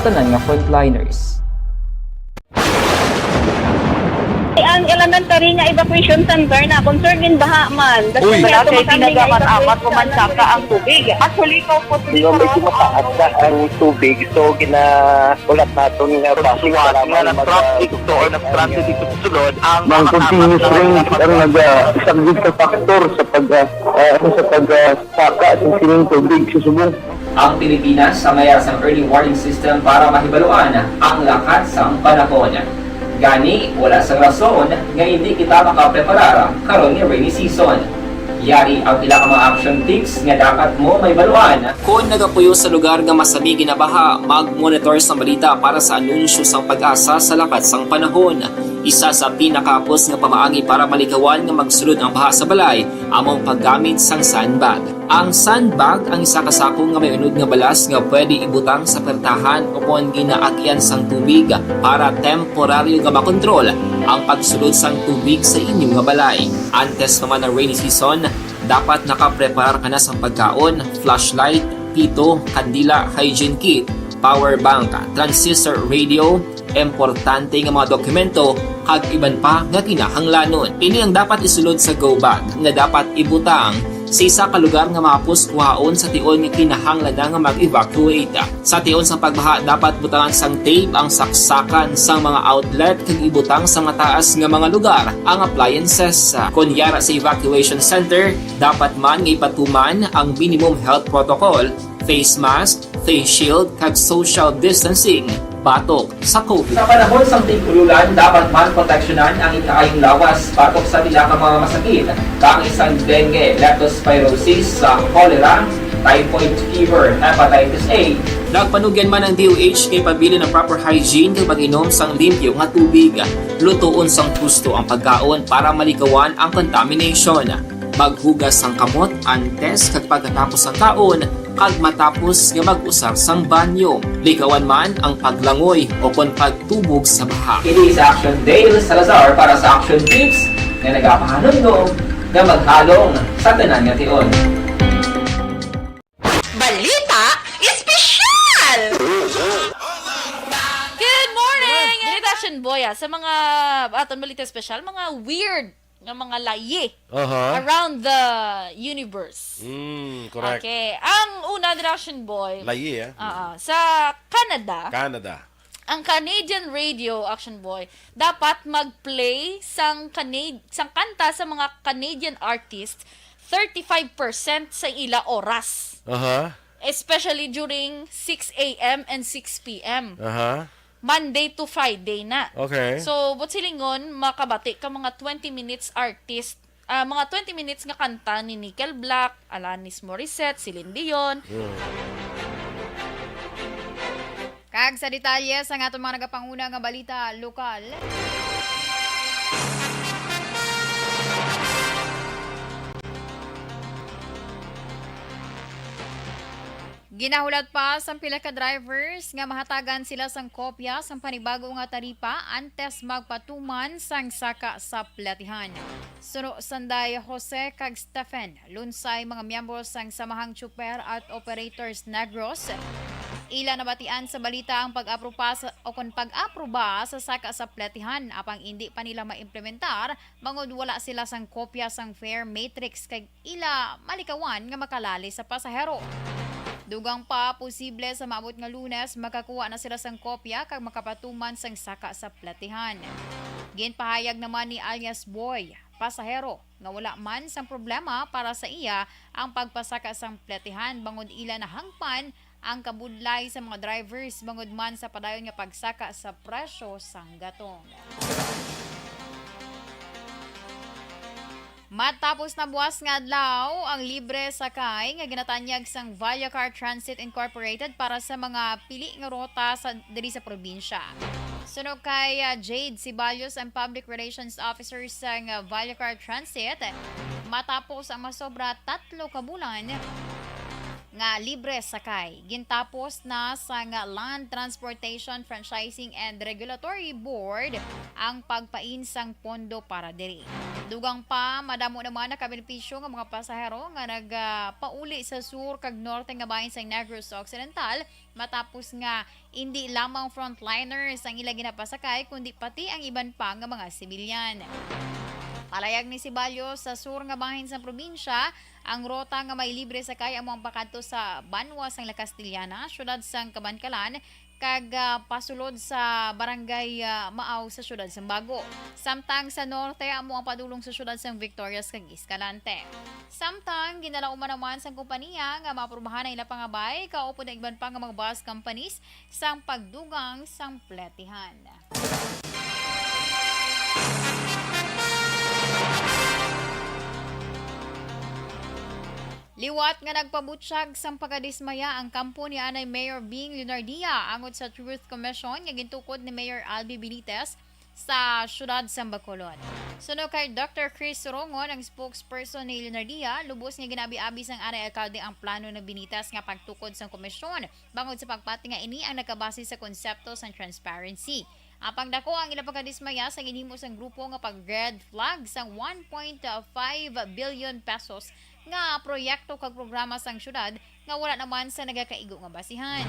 tanan nga frontliners. Ang elementary nga evacuation center na concern din baha man. Uy, kasi pinagamat-amat pumansaka ang tubig. Actually, ikaw po Yung medyo mataas na ang tubig, so ginaulat natin nga Pasiwat nga ng truck dito or ng transit dito sa sulod ang Mang continuous range ang nag-isang ka factor sa pagsaka at sining tubig sa subong. Ang Pilipinas sa mayroon sa early warning system para mahibaluan ang lakas ng panahon. Gani, wala sang rason nga hindi kita makapreparar karon nga rainy season. Yari ang pila ka mga action tips nga dapat mo may baluan. Kung nagapuyo sa lugar nga masabi ginabaha, mag-monitor sa balita para sa anunsyo sang pag-asa sa lakas sang panahon. Isa sa pinakapos nga pamaagi para malikawan nga magsulod ang baha sa balay, among paggamit sang sandbag. Ang sandbag ang isa kasako nga may unod nga balas nga pwede ibutang sa pertahan upon ginaagyan sang tubig para temporaryo nga makontrol ang pagsulod sang tubig sa inyong nga balay. Antes naman ng rainy season, dapat nakapreparar ka na sa pagkaon, flashlight, pito, kandila, hygiene kit, power bank, transistor radio, importante nga mga dokumento kag iban pa nga kinahanglanon. Ini ang dapat isulod sa go bag nga dapat ibutang sa isa ka lugar nga mapus kuhaon sa tion nga kinahanglan nga mag-evacuate. Sa tion sa pagbaha dapat butangan sang tape ang saksakan sang mga outlet kag ibutang sa mataas nga mga lugar ang appliances. Kunyara sa evacuation center, dapat man nga ipatuman ang minimum health protocol, face mask, face shield kag social distancing batok sa COVID. Sa panahon sa tigululan, dapat man proteksyonan ang ikaayong lawas batok sa pila ka mga masakit. Kang isang dengue, leptospirosis, cholera, typhoid fever, hepatitis A. Nagpanugyan man ang DOH kay pabili ng proper hygiene kay pag-inom sang limpyo nga tubig. Lutuon sang gusto ang pagkaon para malikawan ang contamination. Maghugas sang kamot antes kag pagkatapos ang kaon kag matapos nga mag-usar sang banyo. Likawan man ang paglangoy o kon pagtubog sa baha. It is Action Dale Salazar para sa Action Tips nga nagapahanong nga maghalong sa tanan nga tion. Balita Espesyal! Good morning! Ganito Action Boy sa mga aton balita espesyal, mga weird nga mga layi around the universe. Correct. Okay. Ang una, Action Boy, Layi, sa Canada, ang Canadian radio, Action Boy, dapat mag-play sang kanta sa mga Canadian artists 35% sa ila oras. Especially during 6 a.m. and 6 p.m. Monday to Friday na. Okay. So, but silingon, makabati ka mga 20 minutes artist, mga 20 minutes nga kanta ni Nickel Black, Alanis Morissette, Celine Dion. Kag sa detalye sa atong mga nagapanguna nga balita lokal. Ginahulat pa sa pila ka drivers nga mahatagan sila sang kopya sang panibago nga taripa antes magpatuman sang saka sa platihan. Suno sanday Jose kag Stephen, lunsay mga miyembro sang Samahang Chuper at Operators Negros. Ila nabatian sa balita ang pag-aproba sa saka sa platihan apang hindi pa nila maimplementar bangod wala sila sang kopya sang fare matrix kag ila malikawan nga makalali sa pasahero. Dugang pa, posible sa maabot nga Lunes, makakuha na sila sang kopya kag makapatuman sang saka sa platihan. Ginpahayag naman ni alias Boy, pasahero, nga wala man sang problema para sa iya ang pagpasaka sang platihan bangod ila na hangpan ang kabudlay sa mga drivers bangod man sa padayon nga pagsaka sa presyo sang gatong. Matapos na buwas nga adlaw ang libre sakay nga ginatanyag sang Viacar Transit Incorporated para sa mga pili nga rota sa diri sa probinsya. Sunog kay Jade Siballos ang Public Relations Officer sang Viacar Transit, matapos ang masobra 3 ka bulan nga libre sakay. Gintapos na sa nga Land Transportation Franchising and Regulatory Board ang pagpainsang pondo para diri. Dugang pa madamo naman nakabenepisyo nga mga pasahero nga nagpauli sa sur kag norte nga bahin sa Negros Occidental matapos nga hindi lamang frontliners ang ila ginapasakay kundi pati ang iban pa nga mga sibilyan. Palayag ni Sibalyo sa sur nga bahin sa probinsya, ang rota nga may libre sakay among pakadto sa Banwa sang La Castillana, syudad sang Kabankalan, kag pasulod sa barangay Maaw sa syudad sang Bago. Samtang sa norte amo ang padulong sa syudad sang Victorias kag Escalante. Samtang ginalauman naman sang kompanya nga maaprubahan ang ila pangabay kaupod ang iban pa nga mga bus companies sang pagdugang sang pletihan. Liwat nga nagpabutsyag sang pagkadismaya ang kampo ni Anay Mayor Bing Leonardia angod sa Truth Commission nga gintukod ni Mayor Albi Benitez sa syudad sa Bacolod. Suno kay Dr. Chris Sorongon, ang spokesperson ni Leonardia, lubos nga ginabi-abi sang Anay Alcalde ang plano ng Benitez nga pagtukod sang komisyon bangod sa pagpati nga ini ang nakabase sa konsepto sang transparency. Apang dako ang ilang pagkadismaya sa ginhimo sang grupo nga pag-red flag sang 1.5 billion pesos nga proyekto kag programa sang syudad nga wala naman sa nagakaigo nga basihan.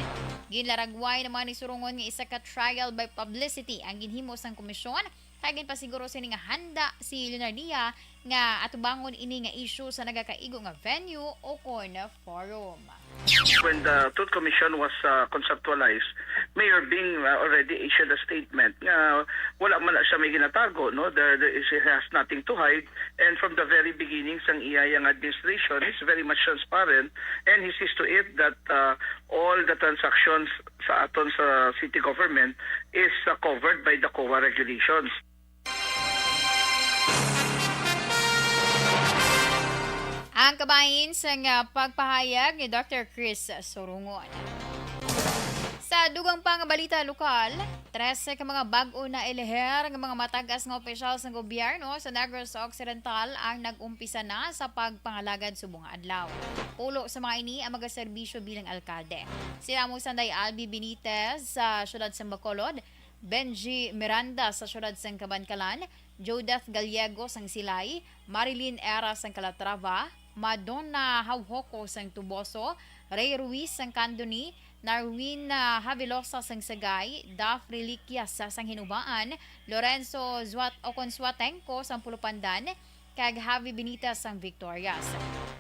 Ginlaragway naman ni Sorongon nga isa ka trial by publicity ang ginhimo sang komisyon kay ginpasiguro sini nga handa si Leonardia nga atubangon ini nga issue sa nagakaigo nga venue o kon forum. When the Truth Commission was conceptualized, Mayor Bing already issued a statement nga wala man siya may ginatago, no? He has nothing to hide, and from the very beginning sang iyang administration is very much transparent, and he sees to it that all the transactions sa aton sa city government is covered by the COA regulations. Ang kabahin sa pagpahayag ni Dr. Chris Sorongon. Sa dugang pang balita lokal, 13 ka mga bag-o na eleher ng mga matagas nga opisyal sa gobyerno sa Negros Occidental ang nag-umpisa na sa pagpangalagad subong adlaw. Pulo sa mga ini ang magaserbisyo bilang alkalde. Sila mo Sanday Albi Benitez sa syudad sa Bacolod, Benji Miranda sa syudad sa Kabankalan, Jodeth Gallego sang Silay, Marilyn Era sang Calatrava, Madonna Hauhoko sang Tuboso, Ray Ruiz sang Candoni, Narwin Havilosa sang Sagay, Daf Reliquia sa sang Hinubaan, Lorenzo Swatengko sang Pulupandan, kag Javi Benitez sang Victorias.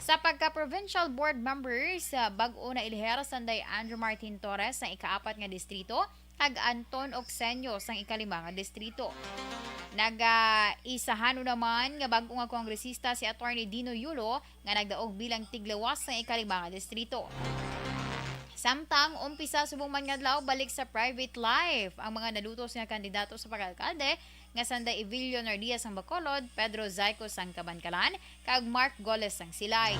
Sa pagka-provincial board members, bag-o na ilihera sanday Andrew Martin Torres sang ika-4 nga distrito, kag Anton Oxenio sang ika-5 nga distrito. Nag-isahano naman nga bag-o nga kongresista si Attorney Dino Yulo nga nagdaog bilang tiglawas sang ika-5 nga distrito. Samtang umpisa subong man nga adlaw balik sa private life ang mga nalutos nga kandidato sa pag-alkalde nga Sanday Evilio Nardia sang Bacolod, Pedro Zayco sang Kabankalan, kag Mark Goles sang Silay.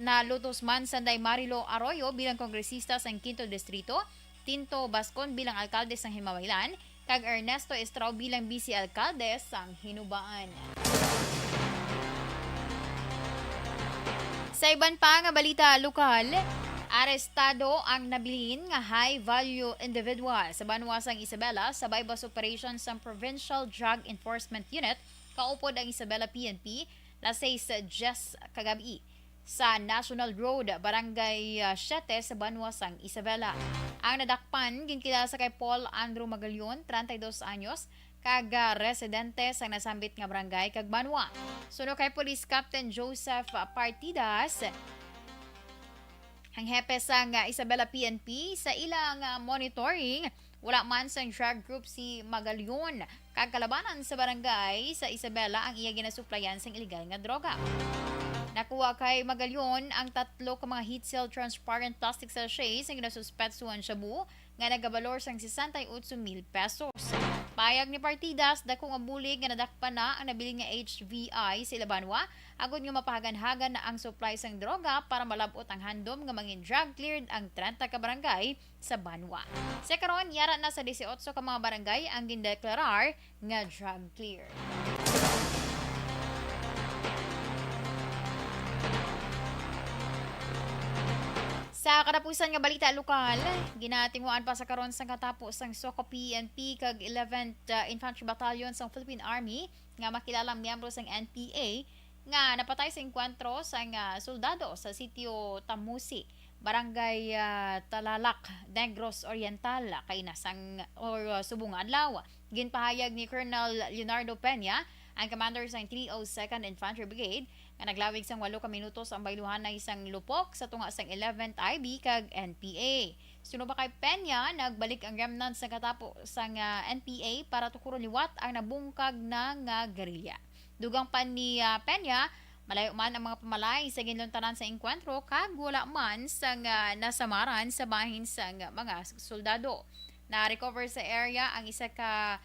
Nalutos man Sanday Marilo Arroyo bilang kongresista sang 5th distrito, Tinto Bascon bilang alkalde sang Himabaylan, kag Ernesto Estrao bilang vice alkalde sang Hinubaan. Sa iban pa nga balita lokal, arestado ang nabilin nga high-value individual sa Banwa sang Isabela sa bypass operation sa Provincial Drug Enforcement Unit, kaupod ang Isabela PNP, lasay sa Jess kagabi sa National Road, Barangay 7 sa Banwa sang Isabela. Ang nadakpan ginkilala sa kay Paul Andrew Magalion, 32 anyos, kag residente sa nasambit nga barangay kag Banwa. Suno kay Police Captain Joseph Partidas, ang hepe sang Isabela PNP, sa ilang monitoring, wala man sang drug group si Magalion. Kag kalabanan sa barangay sa Isabela ang iya ginasuplayan sang illegal nga droga. Nakuha kay Magalion ang 3 ka mga heat seal transparent plastic sachets ang ginasuspetsuhan shabu nga nagabalor sang 68,000 pesos. Payag ni Partidas, dako nga bulig nga nadakpan na ang nabili nga HVI sa Ilabanwa, agud nga mapahagan-hagan na ang supply sang droga para malabot ang handom nga mangin drug cleared ang 30 ka barangay sa Banwa. Sa karon, yara na sa 18 ka mga barangay ang gindeklarar nga drug cleared. Sa katapusan nga balita lokal, ginatinguan pa sa karon sa katapos sang Soco PNP kag 11th Infantry Battalion sa Philippine Army nga makilalang miyembro sang NPA nga napatay sa engkwentro sang soldado sa sitio Tamusi, Barangay Talalak, Negros Oriental, kay nasang subong adlaw. Ginpahayag ni Colonel Leonardo Peña, ang commander sa 302nd Infantry Brigade, nga naglawig sang 8 ka minutos ang bayluhan na isang lupok sa tunga sang 11th IB kag NPA. Suno ba kay Peña, nagbalik ang remnants sa katapo sang NPA para tukuron liwat ang nabungkag na nga gerilya. Dugang pa ni Peña, malayo man ang mga pamalay sa ginluntaran sa engkwentro kag wala man sang nasamaran sa bahin sang mga soldado. Na-recover sa area ang isa ka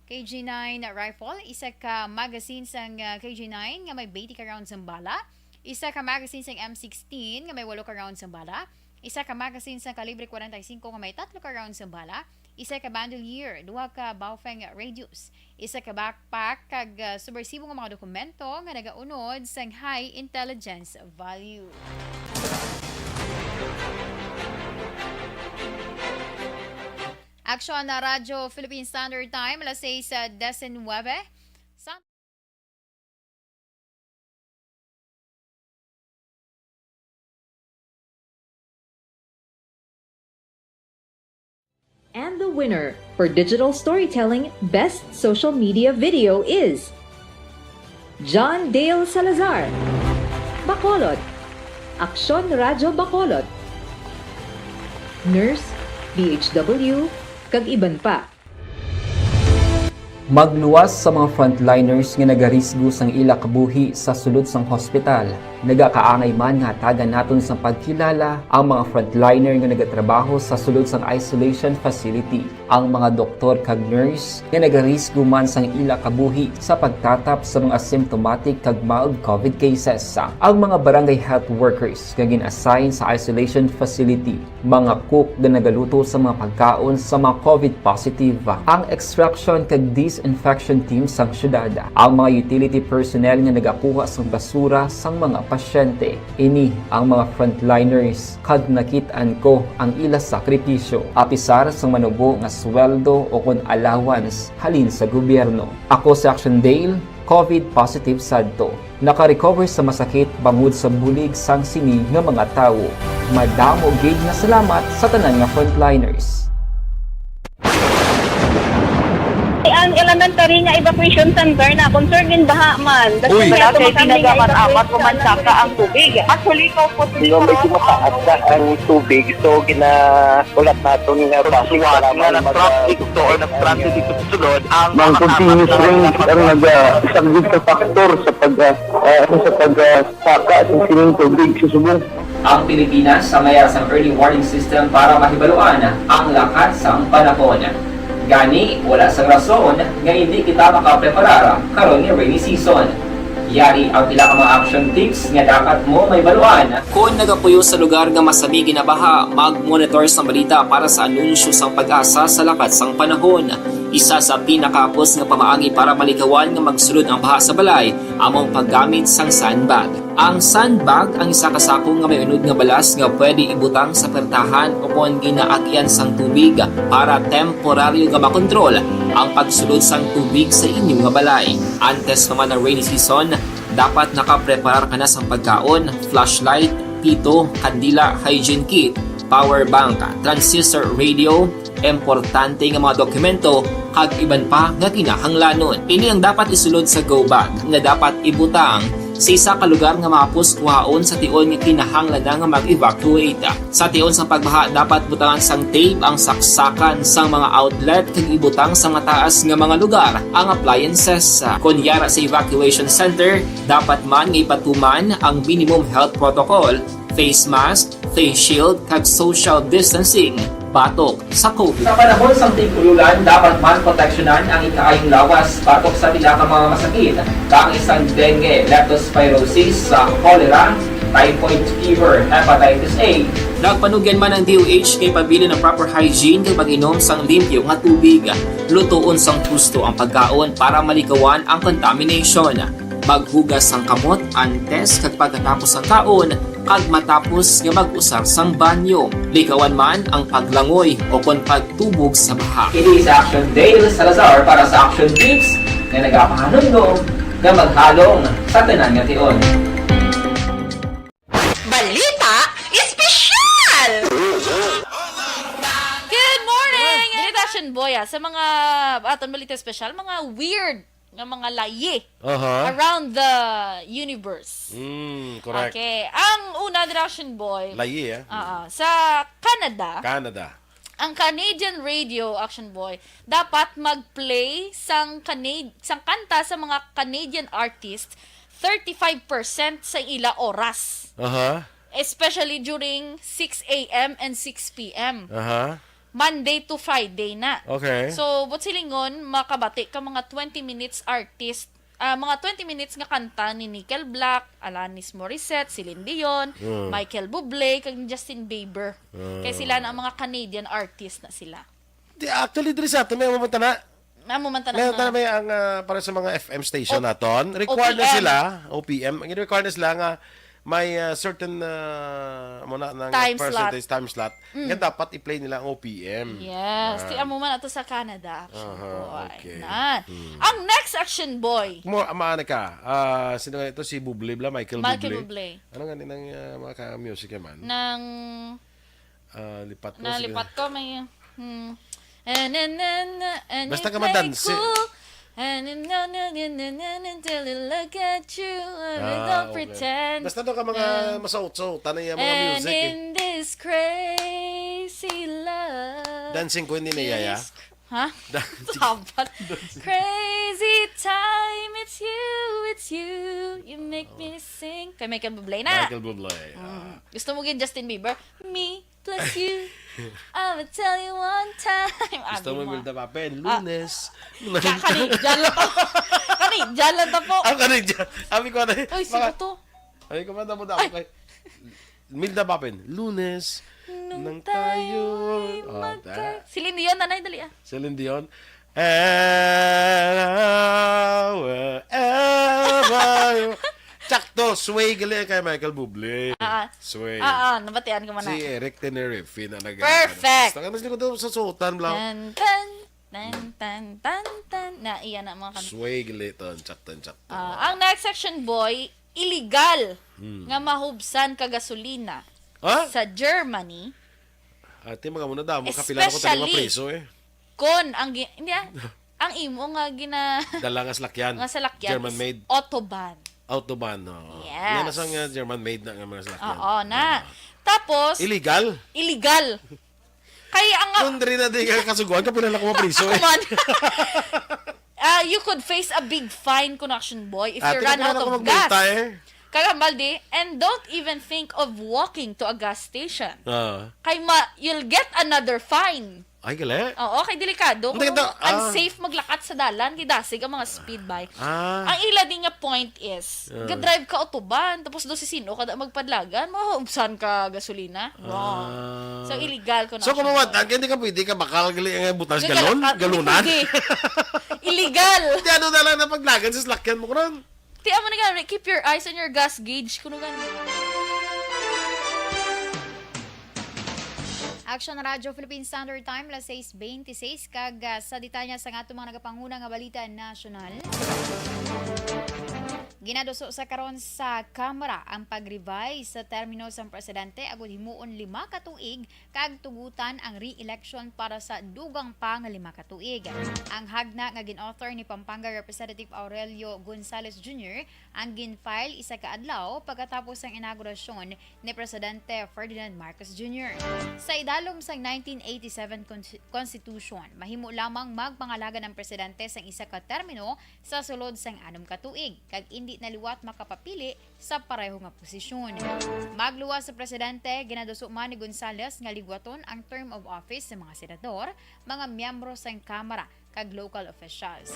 KG9 rifle, isa ka magazine sang KG9 nga may 20 ka rounds ng bala, isa ka magazine sang M16 nga may 8 ka rounds ng bala, isa ka magazine sang kalibre 45 nga may 3 ka rounds ng bala, isa ka bandolier, 2 ka Baofeng radius, isa ka backpack kag subversibo nga mga dokumento nga nagaunod sang high intelligence value. Aksyon na Radyo Philippine Standard Time, alas 6:19. And the winner for Digital Storytelling Best Social Media Video is John Dale Salazar, Bacolod, Aksyon Radyo Bacolod, Nurse, DHW, kag iban pa. Magluwas sa mga frontliners nga nagarisgo sang ila kabuhi sa sulod sang hospital. Nagakaangay man nga hatagan naton sa pagkilala ang mga frontliner nga nagatrabaho sa sulod sang isolation facility. Ang mga doktor kag nurse nga nagarisgo man sang ila kabuhi sa pagtatap sa mga asymptomatic kag mild COVID cases. Ang mga barangay health workers nga gin-assign sa isolation facility, mga cook nga nagaluto sa mga pagkaon sa mga COVID positive, ang extraction kag disinfection team sang syudad, ang mga utility personnel nga nagakuha sang basura sang mga pasyente. Ini ang mga frontliners kag nakit-an ko ang ila sakripisyo apisar sang manubo nga sweldo o kun allowance halin sa gobyerno. Ako si Action Dale, COVID positive sadto. Naka-recover sa masakit bangod sa bulig sang sini nga mga tawo. Madamo gid nga salamat sa tanan nga frontliners. Ang elementary nga evacuation center na concern din baha man. Uy, Kasi pinagamat-amat pumansaka ang tubig. Actually, ko po medyo mataas na ang tubig. So, ulat natin nga basiwala nga nag-traffic to or nag-transit dito sa sulod. Ang continuous range ang nag-isang ka factor sa pagsaka at sining tubig sa subong. Ang Pilipinas sa mayas ang early warning system para mahibaluan ang lakas sang panahon. Gani, wala sang rason nga hindi kita makapreparar karon ni rainy season. Yari ang pila ka mga action tips nga dapat mo may baluan. Kung nagapuyo sa lugar nga masabi ginabaha, mag-monitor sa balita para sa anunsyo sang pag-asa sa lakas sang panahon. Isa sa pinakapos nga pamaagi para malikawan nga magsulod ang baha sa balay, among paggamit sang sandbag. Ang sandbag ang isa ka sako nga may unod nga balas nga pwede ibutang sa pertahan upon ginaagyan sang tubig para temporaryo nga makontrol ang pagsulod sang tubig sa inyong nga balay. Antes naman ng rainy season, dapat nakapreparar ka na sang pagkaon, flashlight, pito, kandila, hygiene kit, power bank, transistor radio, importante nga mga dokumento kag iban pa nga kinahanglanon. Ini ang dapat isulod sa go bag nga dapat ibutang sa isa ka lugar nga mapos kuhaon sa tion nga kinahanglan nga mag-evacuate. Sa tion sa pagbaha dapat butangan sang tape ang saksakan sang mga outlet kag ibutang sa mataas nga mga lugar ang appliances. Kunyara sa evacuation center, dapat man nga ipatuman ang minimum health protocol, face mask, face shield kag social distancing. Batok sa COVID. Sa panahon sa tigululan, dapat man proteksyonan ang ikaayong lawas batok sa pila ka mga masakit. Kang isang dengue, leptospirosis, cholera, typhoid fever, hepatitis A. Nagpanugyan man ang DOH kay pabili ng proper hygiene kay pag-inom sang limpyo nga tubig. Lutuon sang gusto ang pagkaon para malikawan ang contamination. Maghugas ang kamot antes kag pagkatapos ang kaon kag matapos nga mag-usar sang banyo. Likawan man ang paglangoy o kon pagtubog sa baha. It is Action Dale Salazar para sa Action Tips na nagapahanong nga maghalong sa tanan nga tion. Balita Espesyal! Good morning! Ganito Action Boy sa mga aton balita special, mga weird nga mga laye around the universe. Correct. Okay. Ang una, Action Boy, Layi, sa Canada, ang Canadian radio, Action Boy, dapat mag-play sang kanta sa mga Canadian artists 35% sa ila oras. Especially during 6 a.m. and 6 p.m. Monday to Friday na. Okay. So, but silingon, makabati ka mga 20 minutes artist, mga 20 minutes nga kanta ni Nickel Black, Alanis Morissette, Celine Dion, Michael Bublé, kag Justin Bieber. Kaya sila na ang mga Canadian artist na sila. Actually, diri sa atin, may mamanta na. May ang para sa mga FM station naton. Required na OPM. sila, OPM. Ang required na sila nga may certain Time time slot nga dapat i-play nila ang OPM. Yes. Tiyan mo man ato sa Canada, Action Boy. okay. Nan. Ang next Action Boy, Maana ka. Sino nga ito? Si Bublé, Michael Bublé. Ano nga ng mga music man? Nang Lipat ko. nalipat ko may Basta ka madanse. And until I look at you, I don't pretend. Basta doon ka mga masaut-saut, tanay mga And music. in this crazy love. Dancing Queen ni Yaya. Ha? Sabat. Crazy time, it's you. You make me sing. Kay Michael Bublé na. Michael Bublé. Gusto mo gin Justin Bieber? Me plus you. I'ma tell you one time. Gusto mo Milda Papen? Lunes. Kanidyan lang to. Kanidyan lang to po. Ang kanidyan. Sabi ko na. Uy, sino to? Sabi ko manda mo daw kay Milda Papen. Lunes. Nang tayo. Celine Dion, nanay, dali ah. Celine Dion. And wherever. Sakto, sway gali kay Michael Bublé. Sway. Nabatian ko man Si na. Eric Tenerife na nag- Perfect. Saka mas ko daw sa suotan lang. Tan. Na, iyan na mga kanta. Sway gali ton, sakto. Ang next section, boy, illegal nga mahubsan ka gasolina sa Germany. Ate mga muna daw, kapila ko tayo mapreso Kon ang ang imo nga Dala nga salakyan. nga salakyan German is made. Autobahn. no. Yes. Yan na sang German made na nga mga salakyan. Oo na. Tapos Illegal. Kaya ang Kung rin na di ka kasuguan, kapila ko mapreso come on. You could face a big fine, Connection Boy, if you run out of gas. Kagambaldi, and don't even think of walking to a gas station. You'll get another fine. Ay, gali. Oo, kay delikado. Kung unsafe maglakat sa dalan, kidasig ang mga speed bike. Ang ila din nga point is, ga-drive ka autoban, tapos do si sino kada magpadlagan, mahuubsan ka gasolina. Wrong. So, illegal ko na. So, kung mamatan, hindi ka pwede ka bakal gali ang butas galunan. Illegal. Di ano na lang na paglagan sa salakyan mo ko ron. Tiyan mo na gano'n, keep your eyes on your gas gauge. Kuno gano'n. Action Radio Philippine Standard Time, las 6:26 kag sa detalya sa ato mga nagapanguna nga balita nasyonal. Ginaduso sa karon sa Kamara ang pag-revise sa termino sa presidente agud himuon 5 ka tuig kag tugutan ang re-election para sa dugang pang 5 ka tuig. Ang hagna nga gin-author ni Pampanga Representative Aurelio Gonzales Jr. ang gin-file isa ka adlaw pagkatapos ang inaugurasyon ni Presidente Ferdinand Marcos Jr. Sa idalom sang 1987 Constitution, mahimo lamang magpangalaga ng presidente sang isa ka termino sa sulod sang 6 ka tuig kag indi naliwat makapapili sa pareho nga posisyon. Magluwas sa presidente, ginaduso man ni Gonzales nga ligwaton ang term of office sa mga senador, mga miyembro sa Kamara kag local officials.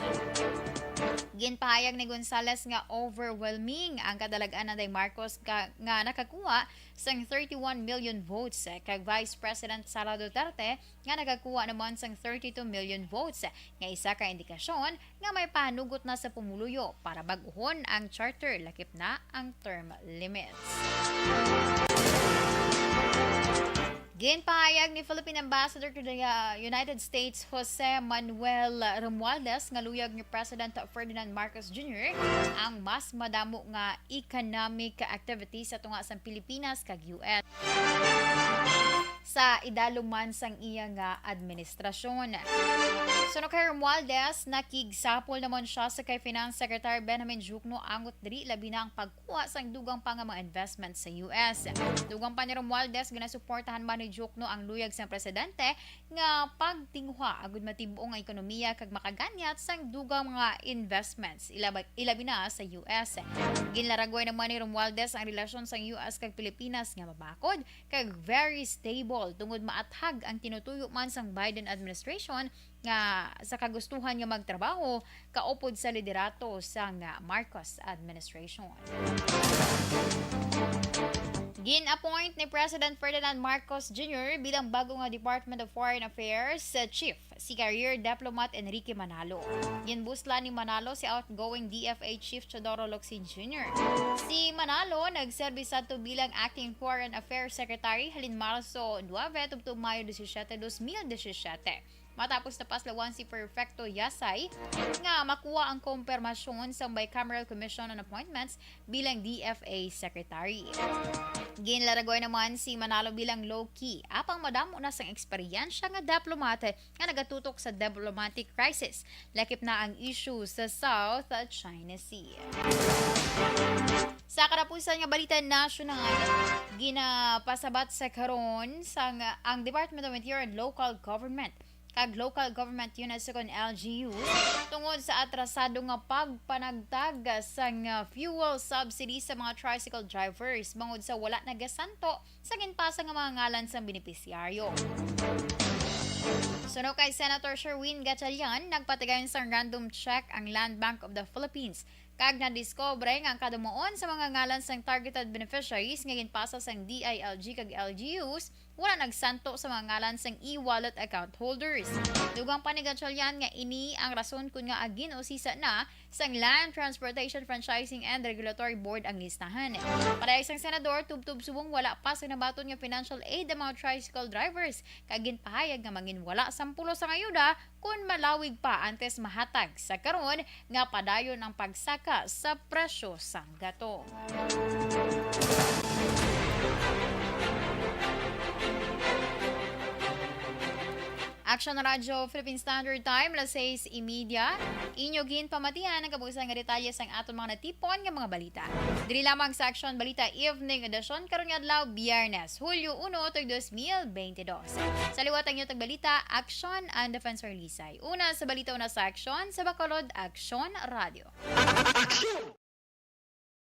Ginpahayag ni Gonzales nga overwhelming ang kadalagan na day Marcos nga nakakuha sang 31 million votes kag Vice President Sara Duterte nga nakakuha naman sang 32 million votes nga isa ka indikasyon nga may panugot na sa pumuluyo para bag-ohon ang charter lakip na ang term limits. Ginpahayag ni Philippine Ambassador to the United States Jose Manuel Romualdez nga luyag ni President Ferdinand Marcos Jr. ang mas madamo nga economic activity sa tunga sa Pilipinas kag US sa idaluman sang iya nga administrasyon. Suno kay Romualdez, nakigsapol naman siya sa kay Finance Secretary Benjamin Jukno angot diri labi na ang pagkuha sang dugang pa nga mga investment sa US. Dugang pa ni Romualdez ginasuportahan man ni Jukno ang luyag sang presidente nga pagtinguha agud matibong nga ekonomiya kag makaganyat sang dugang mga investments ilabi na sa US. Ginlaragoy naman ni Romualdez ang relasyon sang US kag Pilipinas nga mabakod kag very stable tungod maathag ang tinutuyo man sang Biden administration nga sa kagustuhan nga magtrabaho kaupod sa liderato sang Marcos administration. Gin-appoint ni President Ferdinand Marcos Jr. bilang bago nga Department of Foreign Affairs Chief si career diplomat Enrique Manalo. Ginbusla ni Manalo si outgoing DFA Chief Teodoro Locsin Jr. Si Manalo nagserbi sadto bilang Acting Foreign Affairs Secretary halin Marso 9 tubto Mayo 17, 2017. Matapos napaslawan si Perfecto Yasay nga makuha ang kumpirmasyon sa Bicameral Commission on Appointments bilang DFA Secretary. Ginlaragoy naman si Manalo bilang low-key apang madamo na sang eksperyensya nga diplomate nga nagatutok sa diplomatic crisis lakip na ang issue sa South China Sea. Sa karapusan nga balita nasyonal, ginapasabat sa karon sang ang Department of Interior and Local Government kag Local Government Unit second LGU tungod sa atrasado nga pagpanagtag sang fuel subsidy sa mga tricycle drivers bangod sa wala nagasanto sa ginpasa nga mga ngalan sa benepisyaryo. Suno kay Senator Sherwin Gatchalian, nagpatigayon sa random check ang Land Bank of the Philippines kag nadiscover nga ang kadumuon sa mga ngalan sang targeted beneficiaries nga ginpasa sang DILG kag LGUs wala nagsanto sa mga ngalan sang e-wallet account holders. Dugang pa ni Gatchalian nga ini ang rason kung nga agin o sisa na sang Land Transportation Franchising and Regulatory Board ang listahan. Para isang senador, tubtub subong wala pa sa nabaton nga financial aid ang mga tricycle drivers kag ginpahayag nga mangin wala 10 sa ngayuda kung malawig pa antes mahatag sa karon nga padayon ang pagsaka sa presyo sang gatong. Action Radio Philippine Standard Time, alas 6:30. Inyo gin pamatihan ang kabuusan nga detalye sang aton mga natipon nga mga balita. Diri lamang sa Action Balita Evening Edition karon nga adlaw Biyernes, Hulyo 1, 2022. Sa liwat ang inyong tagbalita, Action and Defensor Lisay. Una sa balita una sa Action, sa Bacolod Action Radio.